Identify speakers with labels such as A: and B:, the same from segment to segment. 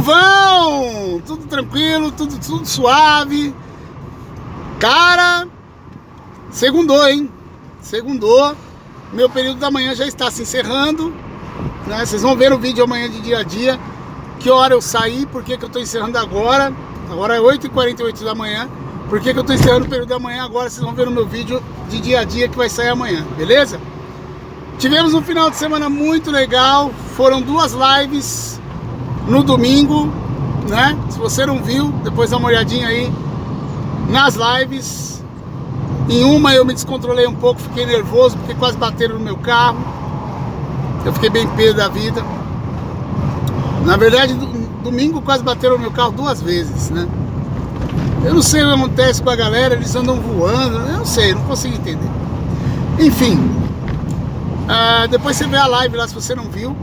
A: vão? Tudo tranquilo, tudo suave. Cara, segundou, hein? Segundou. Meu período da manhã já está se encerrando, né? Vocês vão ver no vídeo amanhã de dia a dia que hora eu saí, por que eu estou encerrando agora. Agora é 8h48 da manhã. Por que eu estou encerrando o período da manhã agora? Vocês vão ver no meu vídeo de dia a dia que vai sair amanhã, beleza? Tivemos um final de semana muito legal. Foram 2 lives no domingo, né? Se você não viu, depois dá uma olhadinha aí nas lives. Em uma eu me descontrolei um pouco, fiquei nervoso porque quase bateram no meu carro. Eu fiquei bem pé da vida. Na verdade, domingo quase bateram no meu carro 2 vezes, né? Eu não sei o que acontece com a galera, eles andam voando, eu não sei, não consigo entender. Enfim, depois você vê a live lá se você não viu.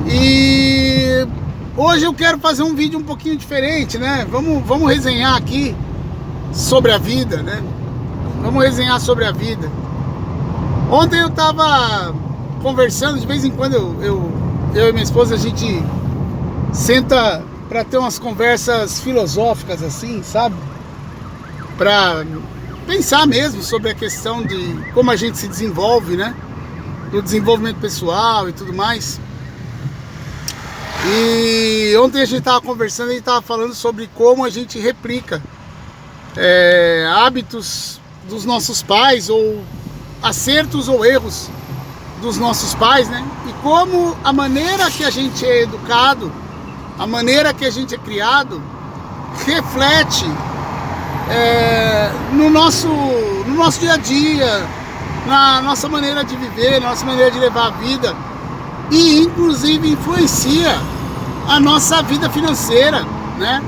A: E hoje eu quero fazer um vídeo um pouquinho diferente, né? Vamos resenhar aqui sobre a vida, né? Vamos resenhar sobre a vida. Ontem eu tava conversando, de vez em quando eu e minha esposa, a gente senta para ter umas conversas filosóficas assim, sabe? Para pensar mesmo sobre a questão de como a gente se desenvolve, né? Do desenvolvimento pessoal e tudo mais. E ontem a gente estava conversando e estava falando sobre como a gente replica hábitos dos nossos pais, ou acertos ou erros dos nossos pais, né? E como a maneira que a gente é educado, a maneira que a gente é criado, reflete no nosso dia a dia, na nossa maneira de viver, na nossa maneira de levar a vida, e inclusive influencia a nossa vida financeira, né?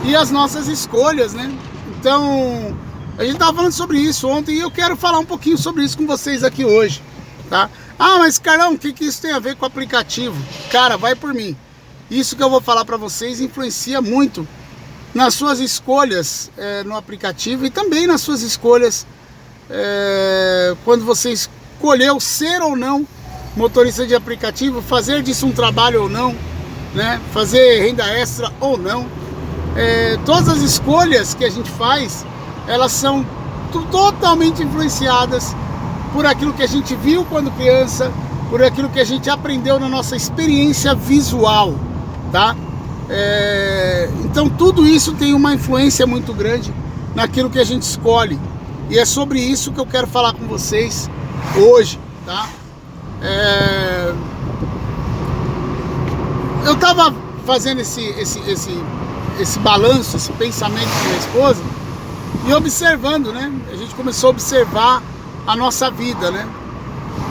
A: E as nossas escolhas, né? Então, a gente estava falando sobre isso ontem e eu quero falar um pouquinho sobre isso com vocês aqui hoje, tá? Ah, mas Carlão, o que isso tem a ver com o aplicativo? Cara, vai por mim. Isso que eu vou falar para vocês influencia muito nas suas escolhas no aplicativo e também nas suas escolhas quando você escolheu ser ou não motorista de aplicativo, fazer disso um trabalho ou não, né? Fazer renda extra ou não. Todas as escolhas que a gente faz, elas são totalmente influenciadas por aquilo que a gente viu quando criança, por aquilo que a gente aprendeu na nossa experiência visual, tá? Então tudo isso tem uma influência muito grande naquilo que a gente escolhe, e é sobre isso que eu quero falar com vocês hoje, tá? Eu tava fazendo esse balanço, esse pensamento com minha esposa e observando, né? A gente começou a observar a nossa vida, né?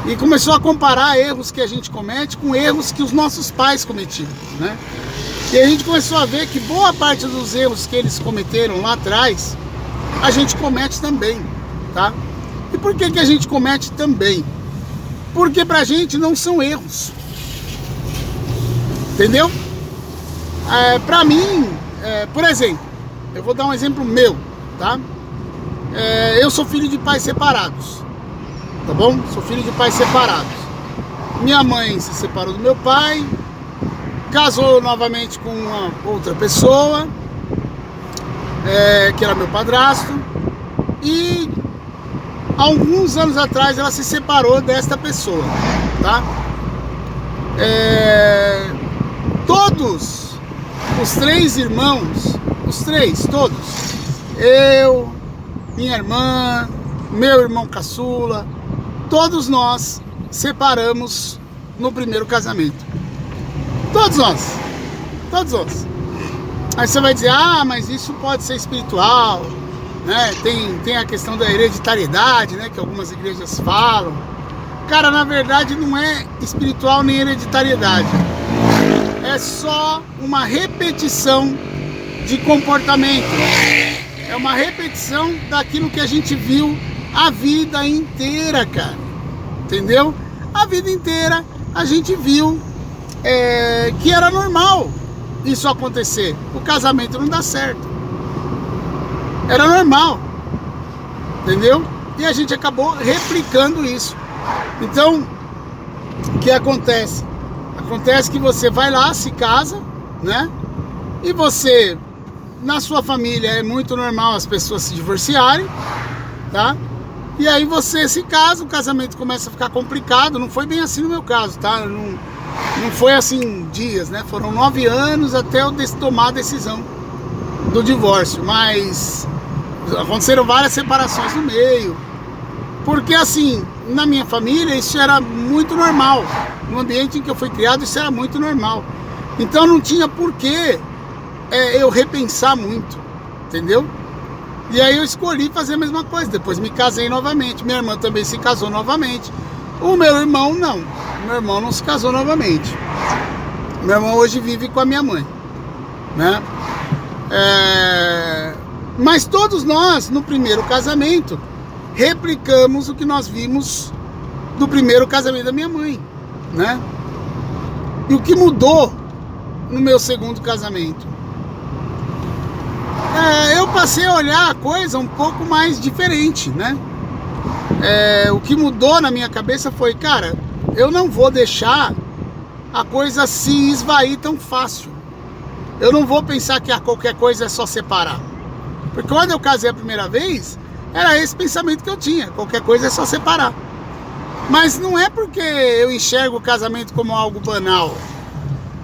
A: E começou a comparar erros que a gente comete com erros que os nossos pais cometiam, né? E a gente começou a ver que boa parte dos erros que eles cometeram lá atrás, a gente comete também, tá? E por que a gente comete também? Porque pra gente não são erros, entendeu? Pra mim, por exemplo, eu vou dar um exemplo meu, tá? Eu sou filho de pais separados, tá bom? Sou filho de pais separados. Minha mãe se separou do meu pai, casou novamente com uma outra pessoa, que era meu padrasto, e alguns anos atrás ela se separou desta pessoa, tá? Todos os 3 irmãos, todos, eu, minha irmã, meu irmão caçula, todos nós separamos no primeiro casamento. Todos nós. Aí você vai dizer, mas isso pode ser espiritual, né? Tem a questão da hereditariedade, né? Que algumas igrejas falam. Cara, na verdade não é espiritual nem hereditariedade. É só uma repetição de comportamento. É uma repetição daquilo que a gente viu a vida inteira, cara. Entendeu? A vida inteira a gente viu que era normal isso acontecer. O casamento não dá certo. Era normal. Entendeu? E a gente acabou replicando isso. Então, o que acontece? Acontece que você vai lá, se casa, né? E você, na sua família, é muito normal as pessoas se divorciarem, tá? E aí você se casa, o casamento começa a ficar complicado. Não foi bem assim no meu caso, tá? Não foi assim dias, né? Foram 9 anos até eu tomar a decisão do divórcio. Mas aconteceram várias separações no meio. Porque assim, na minha família isso era muito normal. No ambiente em que eu fui criado isso era muito normal. Então não tinha porquê eu repensar muito, entendeu? E aí eu escolhi fazer a mesma coisa. Depois me casei novamente. Minha irmã também se casou novamente. O meu irmão não. Meu irmão não se casou novamente. Meu irmão hoje vive com a minha mãe, né? Mas todos nós, no primeiro casamento, replicamos o que nós vimos do primeiro casamento da minha mãe, né? E o que mudou no meu segundo casamento? Eu passei a olhar a coisa um pouco mais diferente, né? O que mudou na minha cabeça foi, cara, eu não vou deixar a coisa se esvair tão fácil. Eu não vou pensar que qualquer coisa é só separar. Porque quando eu casei a primeira vez, era esse pensamento que eu tinha, qualquer coisa é só separar. Mas não é porque eu enxergo o casamento como algo banal.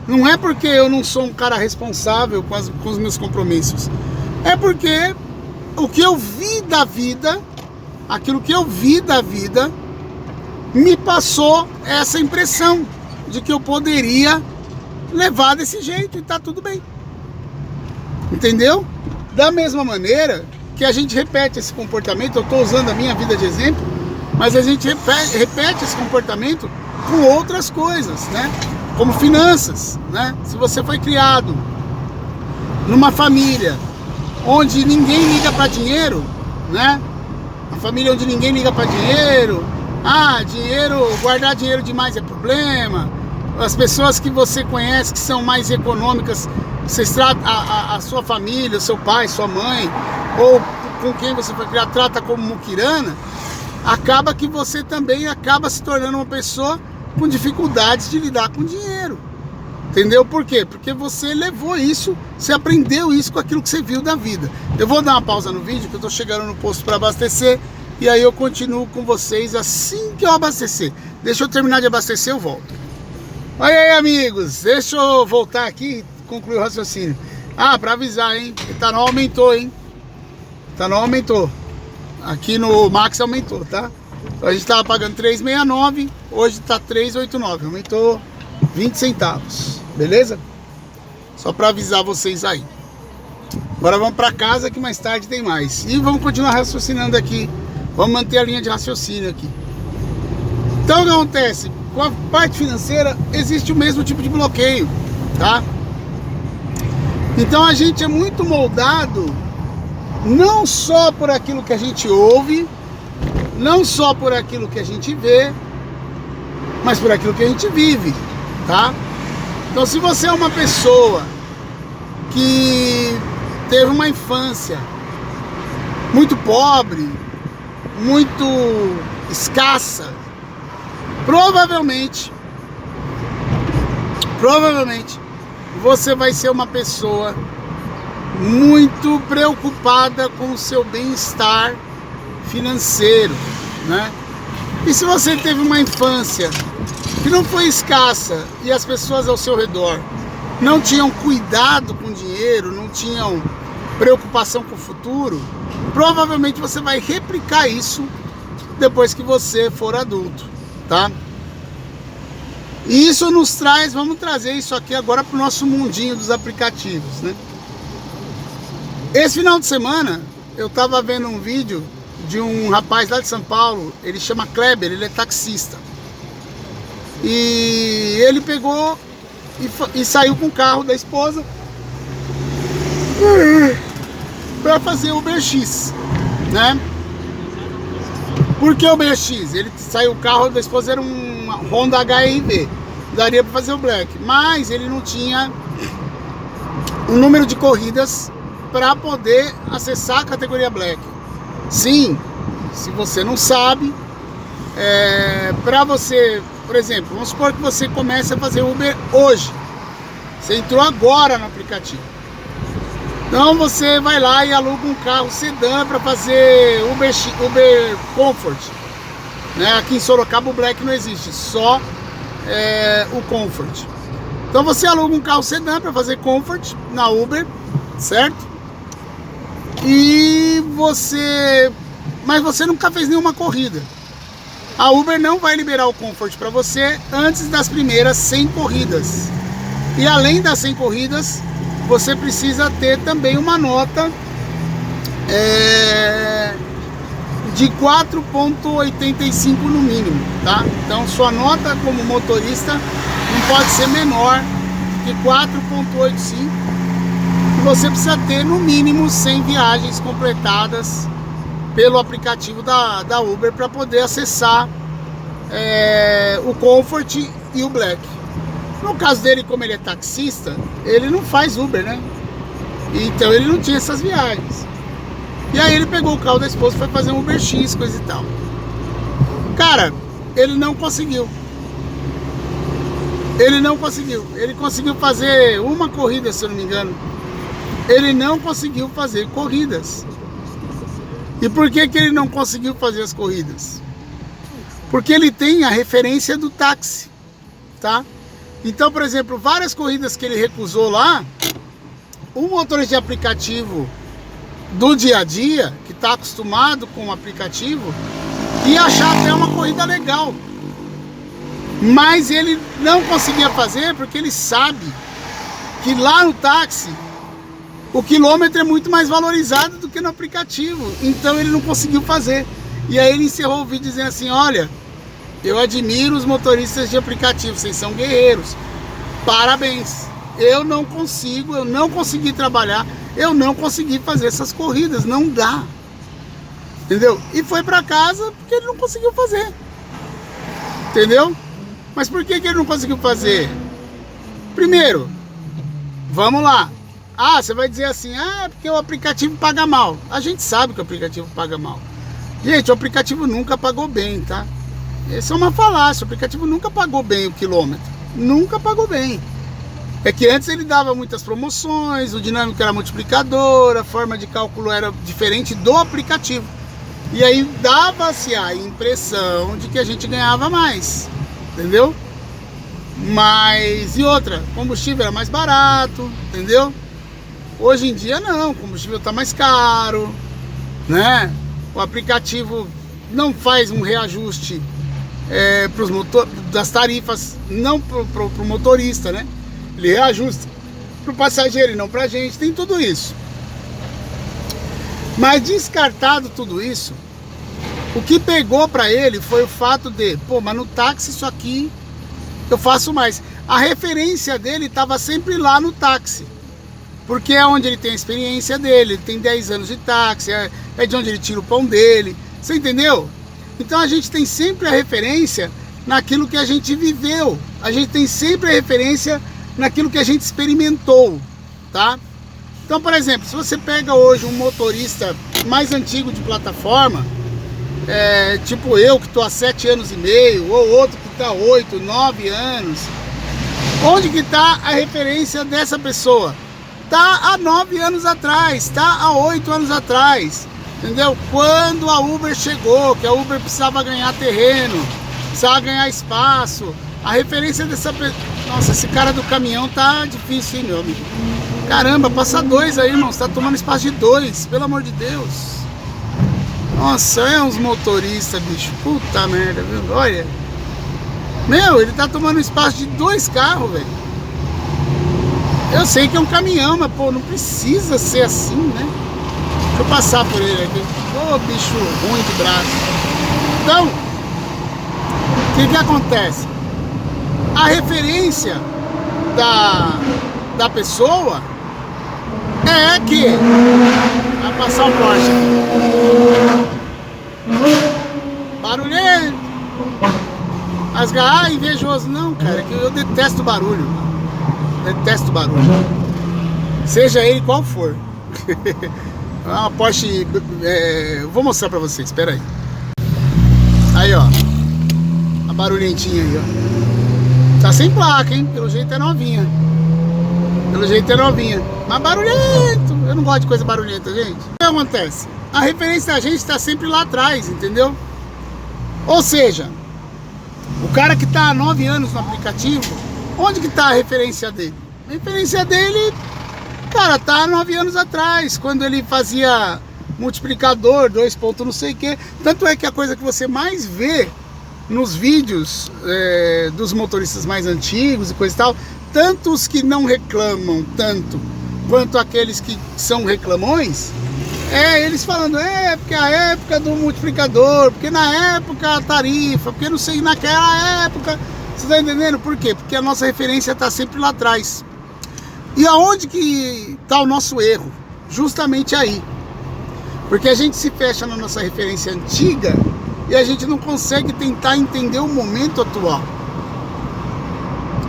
A: Não é porque eu não sou um cara responsável com os meus compromissos. É porque o que eu vi da vida, aquilo que eu vi da vida, me passou essa impressão de que eu poderia levar desse jeito e tá tudo bem. Entendeu? Da mesma maneira que a gente repete esse comportamento, eu estou usando a minha vida de exemplo, mas a gente repete esse comportamento com outras coisas, né? Como finanças, né? Se você foi criado numa família onde ninguém liga para dinheiro, né? Uma família onde ninguém liga para dinheiro, guardar dinheiro demais é problema. As pessoas que você conhece que são mais econômicas, você trata a sua família, o seu pai, sua mãe, ou com quem você foi criado, trata como muquirana, acaba que você também acaba se tornando uma pessoa com dificuldades de lidar com dinheiro. Entendeu? Por quê? Porque você levou isso, você aprendeu isso com aquilo que você viu da vida. Eu vou dar uma pausa no vídeo, que eu tô chegando no posto para abastecer, e aí eu continuo com vocês assim que eu abastecer. Deixa eu terminar de abastecer, eu volto. Olha aí, amigos, deixa eu voltar aqui e concluir o raciocínio. Para avisar, hein? Etanol aumentou, hein? Etanol aumentou. Aqui no Max aumentou, tá? A gente tava pagando 3,69, hoje tá 3,89, aumentou 20 centavos, beleza? Só para avisar vocês aí. Agora vamos para casa que mais tarde tem mais. E vamos continuar raciocinando aqui. Vamos manter a linha de raciocínio aqui. Então o que acontece? Com a parte financeira existe o mesmo tipo de bloqueio, tá? Então a gente é muito moldado não só por aquilo que a gente ouve, não só por aquilo que a gente vê, mas por aquilo que a gente vive, tá? Então se você é uma pessoa que teve uma infância muito pobre, muito escassa, provavelmente você vai ser uma pessoa muito preocupada com o seu bem-estar financeiro, né? E se você teve uma infância que não foi escassa e as pessoas ao seu redor não tinham cuidado com o dinheiro, não tinham preocupação com o futuro, provavelmente você vai replicar isso depois que você for adulto, tá? E isso nos traz, vamos trazer isso aqui agora para o nosso mundinho dos aplicativos, né? Esse final de semana eu estava vendo um vídeo de um rapaz lá de São Paulo, ele chama Kleber, ele é taxista. E ele pegou e saiu com o carro da esposa para fazer o UberX, né? Por que o UberX? Ele saiu, o carro da esposa era um Honda HRV, daria para fazer o Black, mas ele não tinha o número de corridas para poder acessar a categoria Black. Sim, se você não sabe, para você, por exemplo, vamos supor que você comece a fazer Uber hoje. Você entrou agora no aplicativo. Então você vai lá e aluga um carro sedã para fazer Uber Comfort, né? Aqui em Sorocaba o Black não existe, só o Comfort. Então você aluga um carro sedã para fazer Comfort na Uber, certo? Mas você nunca fez nenhuma corrida. A Uber não vai liberar o Comfort para você antes das primeiras 100 corridas. E além das 100 corridas, você precisa ter também uma nota de 4,85 no mínimo, tá? Então sua nota como motorista não pode ser menor que 4,85. E você precisa ter no mínimo 100 viagens completadas pelo aplicativo da Uber para poder acessar o Comfort e o Black. No caso dele, como ele é taxista, ele não faz Uber, né? Então ele não tinha essas viagens. E aí ele pegou o carro da esposa e foi fazer um Uber X, coisa e tal. Cara, ele não conseguiu. Ele não conseguiu. Ele conseguiu fazer uma corrida, se eu não me engano. Ele não conseguiu fazer corridas. E por que ele não conseguiu fazer as corridas? Porque ele tem a referência do táxi, tá? Então, por exemplo, várias corridas que ele recusou lá, o motorista de aplicativo do dia a dia, que está acostumado com o aplicativo, ia achar até uma corrida legal. Mas ele não conseguia fazer porque ele sabe que lá no táxi o quilômetro é muito mais valorizado do que no aplicativo. Então ele não conseguiu fazer. E aí ele encerrou o vídeo dizendo assim: olha, eu admiro os motoristas de aplicativo, vocês são guerreiros, parabéns. Eu não consegui trabalhar, eu não consegui fazer essas corridas, não dá. Entendeu? E foi pra casa porque ele não conseguiu fazer. Entendeu? Mas por que ele não conseguiu fazer? Primeiro, vamos lá. Ah, você vai dizer assim: ah, porque o aplicativo paga mal. A gente sabe que o aplicativo paga mal. Gente, o aplicativo nunca pagou bem, tá? Essa é uma falácia, o aplicativo nunca pagou bem o quilômetro. Nunca pagou bem. É que antes ele dava muitas promoções, o dinâmico era multiplicador, a forma de cálculo era diferente do aplicativo. E aí dava-se a impressão de que a gente ganhava mais, entendeu? Mas, e outra, combustível era mais barato, entendeu? Hoje em dia não, o combustível está mais caro, né? O aplicativo não faz um reajuste das tarifas, não pro motorista, né? Ele reajusta pro passageiro e não pra gente, tem tudo isso. Mas descartado tudo isso, o que pegou pra ele foi o fato de, pô, mas no táxi isso aqui eu faço mais. A referência dele estava sempre lá no táxi, porque é onde ele tem a experiência dele, ele tem 10 anos de táxi, é de onde ele tira o pão dele, você entendeu? Então a gente tem sempre a referência naquilo que a gente viveu, a gente tem sempre a referência naquilo que a gente experimentou, tá? Então, por exemplo, se você pega hoje um motorista mais antigo de plataforma, tipo eu que estou há 7 anos e meio, ou outro que está 8, 9 anos, onde que está a referência dessa pessoa? Está há 9 anos atrás, está há 8 anos atrás, entendeu? Quando a Uber chegou, que a Uber precisava ganhar terreno, precisava ganhar espaço, a referência dessa pessoa... Nossa, esse cara do caminhão tá difícil, hein, meu amigo? Caramba, passa 2 aí, irmão, você tá tomando espaço de 2, pelo amor de Deus. Nossa, é uns motoristas, bicho, puta merda, viu? Olha, meu, ele tá tomando espaço de 2 carros, velho. Eu sei que é um caminhão, mas, pô, não precisa ser assim, né? Deixa eu passar por ele aqui. Ô, bicho ruim de braço. Então, o que acontece? A referência da pessoa é que... Vai passar o Porsche. Barulhento. Asgar, invejoso. Não, cara, que eu detesto barulho. Detesto barulho. Seja ele qual for. Uma Porsche... vou mostrar pra vocês, espera aí. Aí, ó. A barulhentinha aí, ó. Tá sem placa, hein? Pelo jeito é novinha. Pelo jeito é novinha. Mas barulhento. Eu não gosto de coisa barulhenta, gente. O que acontece? A referência da gente está sempre lá atrás, entendeu? Ou seja, o cara que está há 9 anos no aplicativo, onde que está a referência dele? A referência dele, cara, tá há 9 anos atrás, quando ele fazia multiplicador, 2 pontos não sei o que. Tanto é que a coisa que você mais vê nos vídeos dos motoristas mais antigos e coisa e tal, tanto os que não reclamam tanto, quanto aqueles que são reclamões, eles falando, porque a época do multiplicador, porque na época a tarifa, porque não sei, naquela época, você tá entendendo? Por quê? Porque a nossa referência tá sempre lá atrás. E aonde que tá o nosso erro? Justamente aí. Porque a gente se fecha na nossa referência antiga e a gente não consegue tentar entender o momento atual.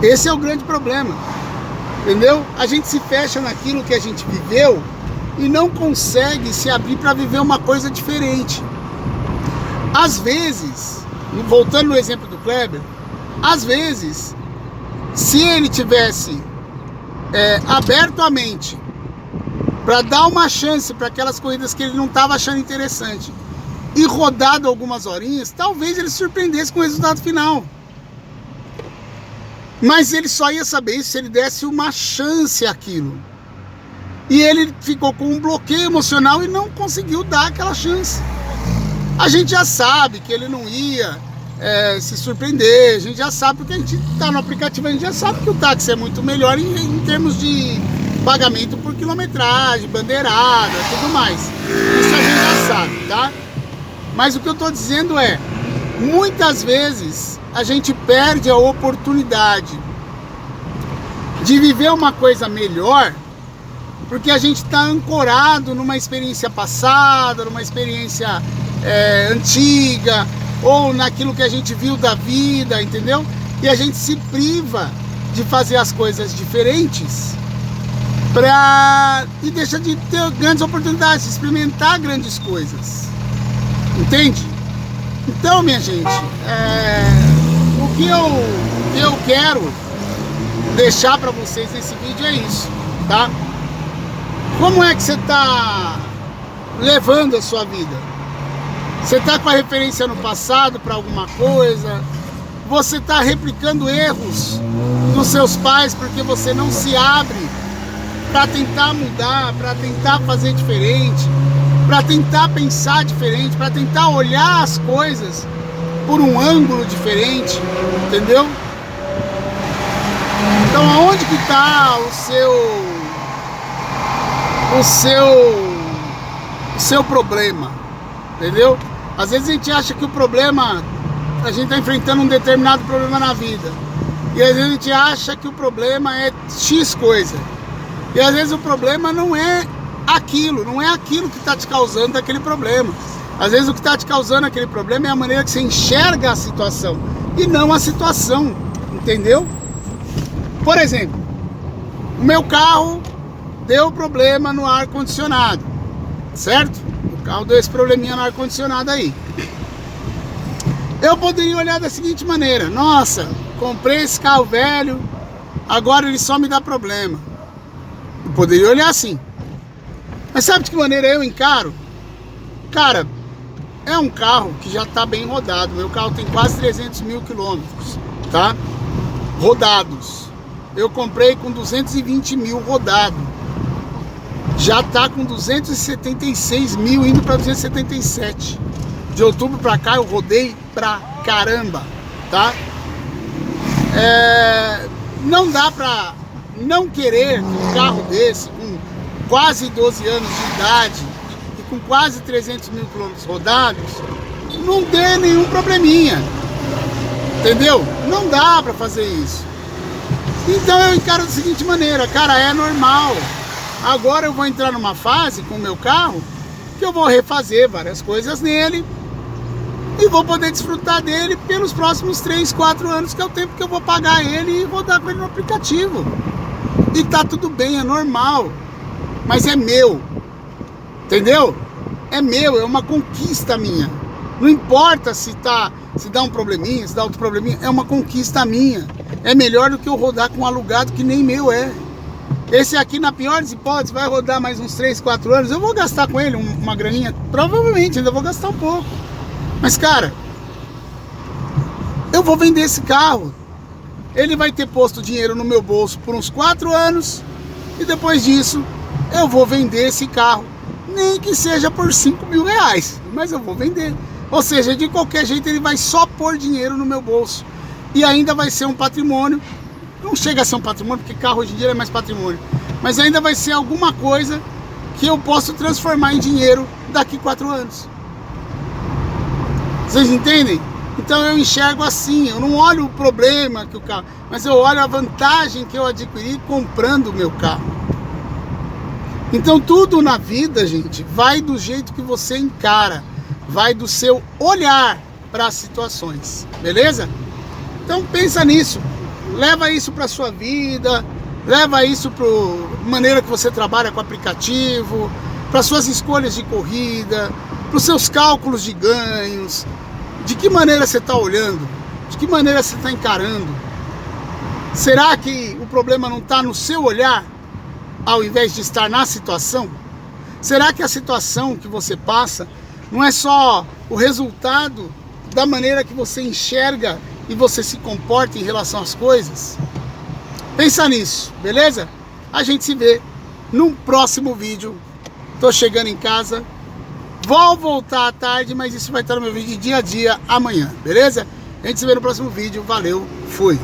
A: Esse é o grande problema, entendeu? A gente se fecha naquilo que a gente viveu e não consegue se abrir para viver uma coisa diferente. Às vezes, voltando no exemplo do Kleber, às vezes, se ele tivesse aberto a mente para dar uma chance para aquelas corridas que ele não estava achando interessante e rodado algumas horinhas, talvez ele se surpreendesse com o resultado final. Mas ele só ia saber isso se ele desse uma chance àquilo. E ele ficou com um bloqueio emocional e não conseguiu dar aquela chance. A gente já sabe que ele não ia se surpreender, a gente já sabe, porque a gente está no aplicativo, a gente já sabe que o táxi é muito melhor em termos de pagamento por quilometragem, bandeirada, tudo mais. Isso a gente já sabe, tá? Mas o que eu estou dizendo é, muitas vezes a gente perde a oportunidade de viver uma coisa melhor porque a gente está ancorado numa experiência passada, numa experiência antiga, ou naquilo que a gente viu da vida, entendeu? E a gente se priva de fazer as coisas diferentes e deixa de ter grandes oportunidades, de experimentar grandes coisas, entende? Então, minha gente, o que eu quero deixar para vocês nesse vídeo é isso, tá? Como é que você está levando a sua vida? Você está com a referência no passado para alguma coisa? Você está replicando erros dos seus pais porque você não se abre para tentar mudar, para tentar fazer diferente, para tentar pensar diferente, para tentar olhar as coisas por um ângulo diferente, entendeu? Então aonde que está o seu problema, entendeu? Às vezes a gente acha que o problema, a gente está enfrentando um determinado problema na vida, e às vezes a gente acha que o problema é X coisa, e às vezes o problema não é aquilo, não é aquilo que está te causando aquele problema. Às vezes o que está te causando aquele problema é a maneira que você enxerga a situação, e não a situação, entendeu? Por exemplo, o meu carro deu problema no ar-condicionado, certo? O carro deu esse probleminha no ar-condicionado aí. Eu poderia olhar da seguinte maneira: nossa, comprei esse carro velho, agora ele só me dá problema. Eu poderia olhar assim. Mas sabe de que maneira eu encaro? Cara, é um carro que já está bem rodado. Meu carro tem quase 300 mil quilômetros, tá? Rodados. Eu comprei com 220 mil rodado. Já está com 276 mil, indo para 277. De outubro para cá eu rodei pra caramba, tá? Não dá pra não querer que um carro desse, com quase 12 anos de idade e com quase 300 mil quilômetros rodados, não dê nenhum probleminha, entendeu? Não dá pra fazer isso. Então eu encaro da seguinte maneira: cara, é normal. Agora eu vou entrar numa fase com o meu carro que eu vou refazer várias coisas nele e vou poder desfrutar dele pelos próximos 3, 4 anos, que é o tempo que eu vou pagar ele e rodar com ele no aplicativo. E tá tudo bem, é normal, mas é meu, entendeu? É meu, é uma conquista minha. Não importa se dá um probleminha, se dá outro probleminha, é uma conquista minha. É melhor do que eu rodar com um alugado que nem meu é. Esse aqui, na pior das hipóteses, vai rodar mais uns 3, 4 anos. Eu vou gastar com ele uma graninha, provavelmente, ainda vou gastar um pouco. Mas, cara, eu vou vender esse carro. Ele vai ter posto dinheiro no meu bolso por uns 4 anos. E depois disso, eu vou vender esse carro. Nem que seja por 5 mil reais. Mas eu vou vender. Ou seja, de qualquer jeito, ele vai só pôr dinheiro no meu bolso. E ainda vai ser um patrimônio. Não chega a ser um patrimônio, porque carro hoje em dia é mais patrimônio. Mas ainda vai ser alguma coisa que eu posso transformar em dinheiro daqui 4 anos. Vocês entendem? Então eu enxergo assim, eu não olho o problema que o carro, mas eu olho a vantagem que eu adquiri comprando o meu carro. Então tudo na vida, gente, vai do jeito que você encara, vai do seu olhar para as situações, beleza? Então pensa nisso, leva isso para sua vida, leva isso para a maneira que você trabalha com o aplicativo, para suas escolhas de corrida, para os seus cálculos de ganhos. De que maneira você está olhando? De que maneira você está encarando? Será que o problema não está no seu olhar, ao invés de estar na situação? Será que a situação que você passa não é só o resultado da maneira que você enxerga e você se comporta em relação às coisas? Pensa nisso, beleza? A gente se vê num próximo vídeo. Tô chegando em casa. Vou voltar à tarde, mas isso vai estar no meu vídeo de dia a dia amanhã, beleza? A gente se vê no próximo vídeo. Valeu, fui!